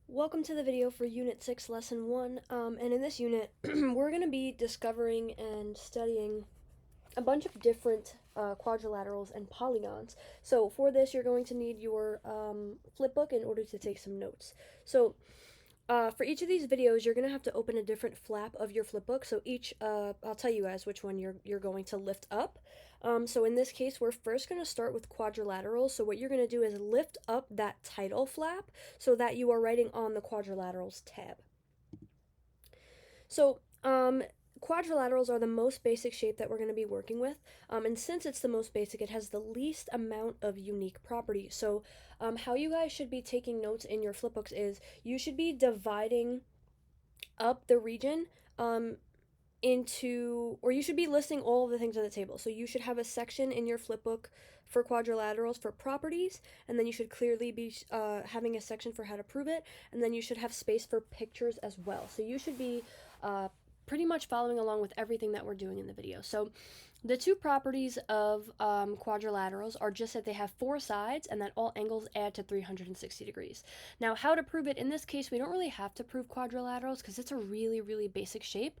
Welcome to the video for Unit 6, Lesson 1, and in this unit, we're going to be discovering and studying a bunch of different quadrilaterals and polygons. So for this, you're going to need your flipbook in order to take some notes. So for each of these videos, you're going to have to open a different flap of your flipbook. So each, I'll tell you guys which one you're going to lift up. So in this case, we're first going to start with quadrilaterals. So what you're going to do is lift up that title flap so that you are writing on the quadrilaterals tab. So quadrilaterals are the most basic shape that we're going to be working with, and since it's the most basic, it has the least amount of unique properties. So how you guys should be taking notes in your flipbooks is you should be dividing up the region or you should be listing all of the things on the table. So you should have a section in your flipbook for quadrilaterals for properties, and then you should clearly be having a section for how to prove it, and then you should have space for pictures as well. So you should be pretty much following along with everything that we're doing in the video. So the two properties of quadrilaterals are just that they have four sides and that all angles add to 360 degrees. Now, how to prove it? In this case, we don't really have to prove quadrilaterals because it's a really, really basic shape.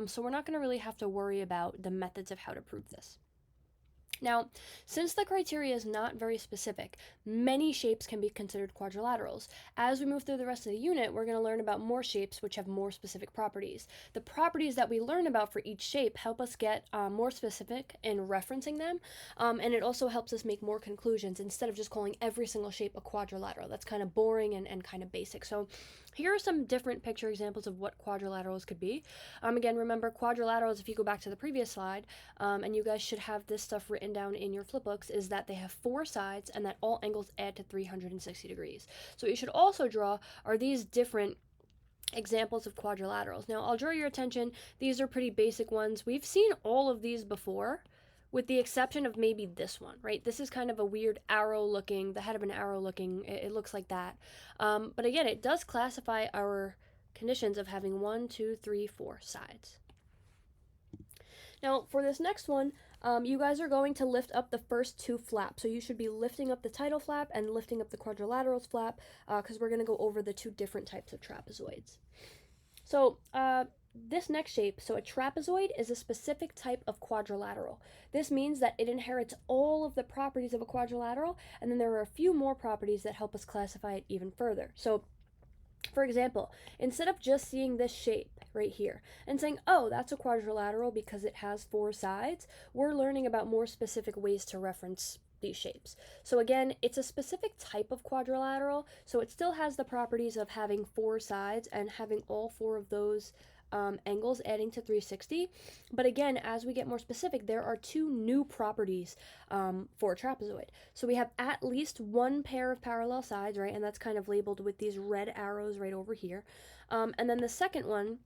So we're not going to really have to worry about the methods of how to prove this. Now, since the criteria is not very specific, many shapes can be considered quadrilaterals. As we move through the rest of the unit, we're going to learn about more shapes which have more specific properties. The properties that we learn about for each shape help us get more specific in referencing them, and it also helps us make more conclusions instead of just calling every single shape a quadrilateral. That's kind of boring and kind of basic. So here are some different picture examples of what quadrilaterals could be. Again, remember quadrilaterals, if you go back to the previous slide, and you guys should have this stuff written down in your flipbooks, is that they have four sides and that all angles add to 360 degrees. So what you should also draw are these different examples of quadrilaterals. Now, I'll draw your attention. These are pretty basic ones. We've seen all of these before, with the exception of maybe this one, right? This is kind of a weird arrow looking, the head of an arrow looking, it looks like that. But again, it does classify our conditions of having 1, 2, 3, 4 sides. Now, for this next one, you guys are going to lift up the first two flaps. So you should be lifting up the title flap and lifting up the quadrilaterals flap, because we're going to go over the two different types of trapezoids. So this next shape, so a trapezoid is a specific type of quadrilateral. This means that it inherits all of the properties of a quadrilateral, and then there are a few more properties that help us classify it even further. So for example, instead of just seeing this shape right here and saying, oh, that's a quadrilateral because it has four sides, we're learning about more specific ways to reference these shapes. So again, it's a specific type of quadrilateral, so it still has the properties of having four sides and having all four of those angles adding to 360. But again, as we get more specific, there are two new properties for a trapezoid. So we have at least one pair of parallel sides, right? And that's kind of labeled with these red arrows right over here. And then the second one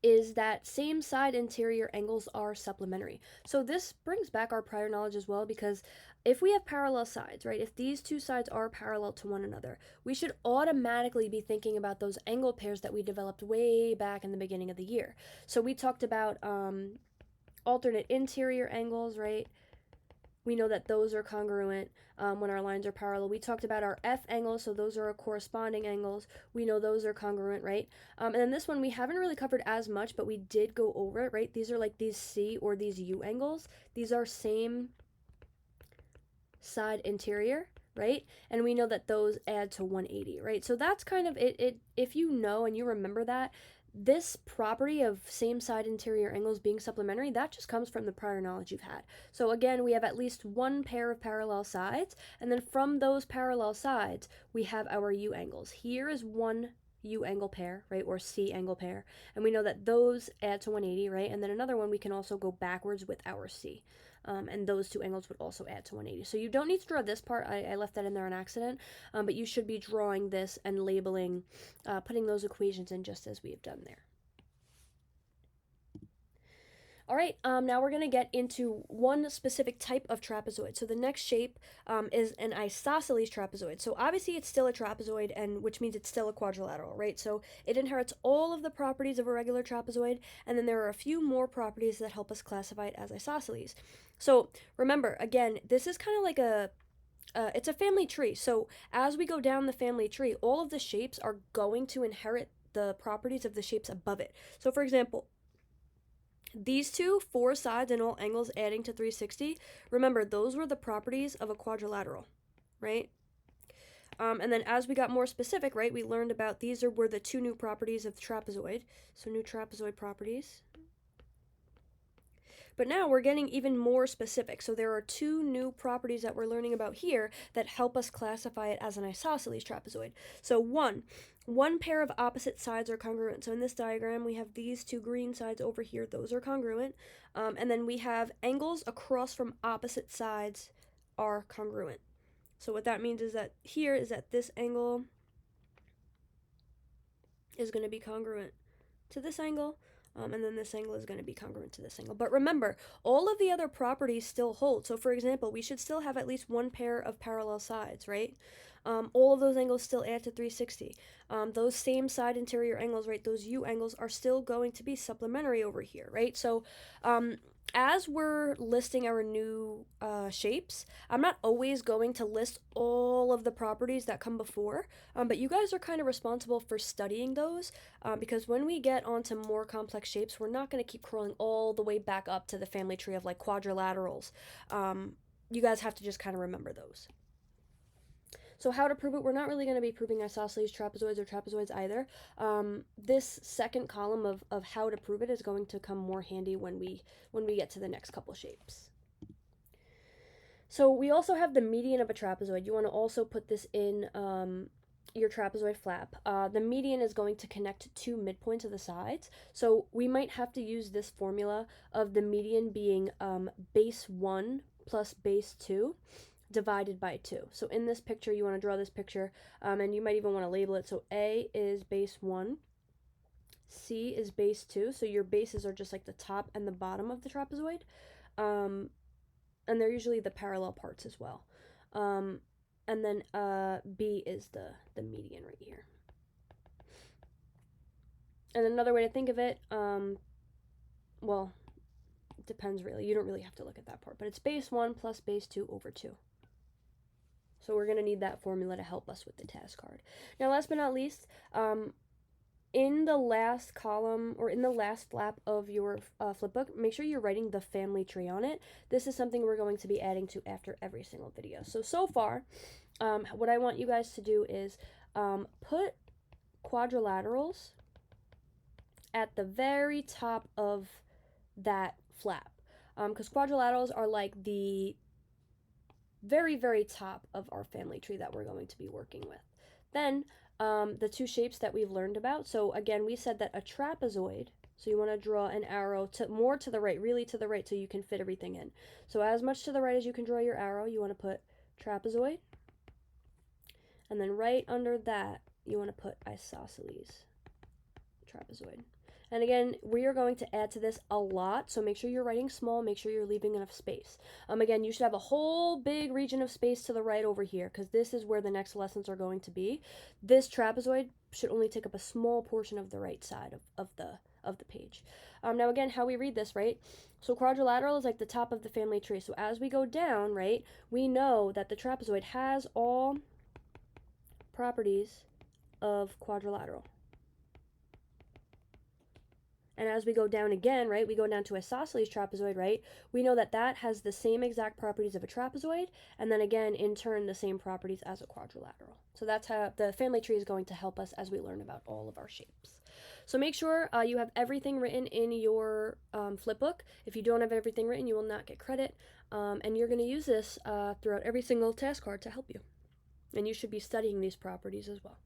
is that same side interior angles are supplementary. So this brings back our prior knowledge as well, because if we have parallel sides, right, if these two sides are parallel to one another, we should automatically be thinking about those angle pairs that we developed way back in the beginning of the year. So we talked about alternate interior angles, right? We know that those are congruent when our lines are parallel. We talked about our F angles, so those are our corresponding angles. We know those are congruent, right? And then this one we haven't really covered as much, but we did go over it, right? These are like these C or these U angles. These are same side interior, right? And we know that those add to 180, right? So that's kind of it. If you know and you remember that, this property of same side interior angles being supplementary, that just comes from the prior knowledge you've had. So again, we have at least one pair of parallel sides, and then from those parallel sides, we have our U angles. Here is one U angle pair, right, or C angle pair, and we know that those add to 180, right? And then another one, we can also go backwards with our C, and those two angles would also add to 180. So you don't need to draw this part. I left that in there on accident, but you should be drawing this and labeling, putting those equations in just as we have done there. All right, now we're going to get into one specific type of trapezoid. So the next shape is an isosceles trapezoid. So obviously it's still a trapezoid, and which means it's still a quadrilateral, right? So it inherits all of the properties of a regular trapezoid, and then there are a few more properties that help us classify it as isosceles. So remember, again, this is kind of like a it's a family tree. So as we go down the family tree, all of the shapes are going to inherit the properties of the shapes above it. So for example, these two, 4 sides and all angles adding to 360, remember those were the properties of a quadrilateral, right? And then as we got more specific, right, we learned about were the 2 new properties of the trapezoid. So new trapezoid properties. But now we're getting even more specific. So there are 2 new properties that we're learning about here that help us classify it as an isosceles trapezoid. So one pair of opposite sides are congruent. So in this diagram, we have these 2 green sides over here. Those are congruent. And then we have angles across from opposite sides are congruent. So what that means is that this angle is going to be congruent to this angle, and then this angle is going to be congruent to this angle. But remember, all of the other properties still hold. So for example, we should still have at least 1 pair of parallel sides, right? All of those angles still add to 360. Those same side interior angles, right, those U angles are still going to be supplementary over here, right? So as we're listing our new shapes, I'm not always going to list all of the properties that come before, but you guys are kind of responsible for studying those, because when we get onto more complex shapes, we're not going to keep crawling all the way back up to the family tree of like quadrilaterals. You guys have to just kind of remember those. So how to prove it? We're not really going to be proving isosceles trapezoids or trapezoids either. This second column of how to prove it is going to come more handy when we get to the next couple shapes. So we also have the median of a trapezoid. You want to also put this in your trapezoid flap. The median is going to connect 2 midpoints of the sides. So we might have to use this formula of the median being base 1 plus base 2 divided by 2. So in this picture, you want to draw this picture, and you might even want to label it. So A is base 1, C is base 2. So your bases are just like the top and the bottom of the trapezoid. And they're usually the parallel parts as well. And then B is the median right here. And another way to think of it, well, it depends really. You don't really have to look at that part, but it's base 1 plus base 2 over 2. So we're going to need that formula to help us with the task card. Now, last but not least, in the last column or in the last flap of your flip book, make sure you're writing the family tree on it. This is something we're going to be adding to after every single video. So far, what I want you guys to do is put quadrilaterals at the very top of that flap, because quadrilaterals are like the very, very top of our family tree that we're going to be working with. Then the 2 shapes that we've learned about. So again, we said that a trapezoid, so you want to draw an arrow more to the right, really to the right, so you can fit everything in. So as much to the right as you can draw your arrow, you want to put trapezoid. And then right under that, you want to put isosceles trapezoid. And again, we are going to add to this a lot, so make sure you're writing small, make sure you're leaving enough space. Again, you should have a whole big region of space to the right over here, because this is where the next lessons are going to be. This trapezoid should only take up a small portion of the right side of the page. Now again, how we read this, right? So quadrilateral is like the top of the family tree. So as we go down, right, we know that the trapezoid has all properties of quadrilateral. And as we go down again, right, we go down to isosceles trapezoid, right, we know that that has the same exact properties of a trapezoid, and then again, in turn, the same properties as a quadrilateral. So that's how the family tree is going to help us as we learn about all of our shapes. So make sure you have everything written in your flip book. If you don't have everything written, you will not get credit, and you're going to use this throughout every single task card to help you. And you should be studying these properties as well.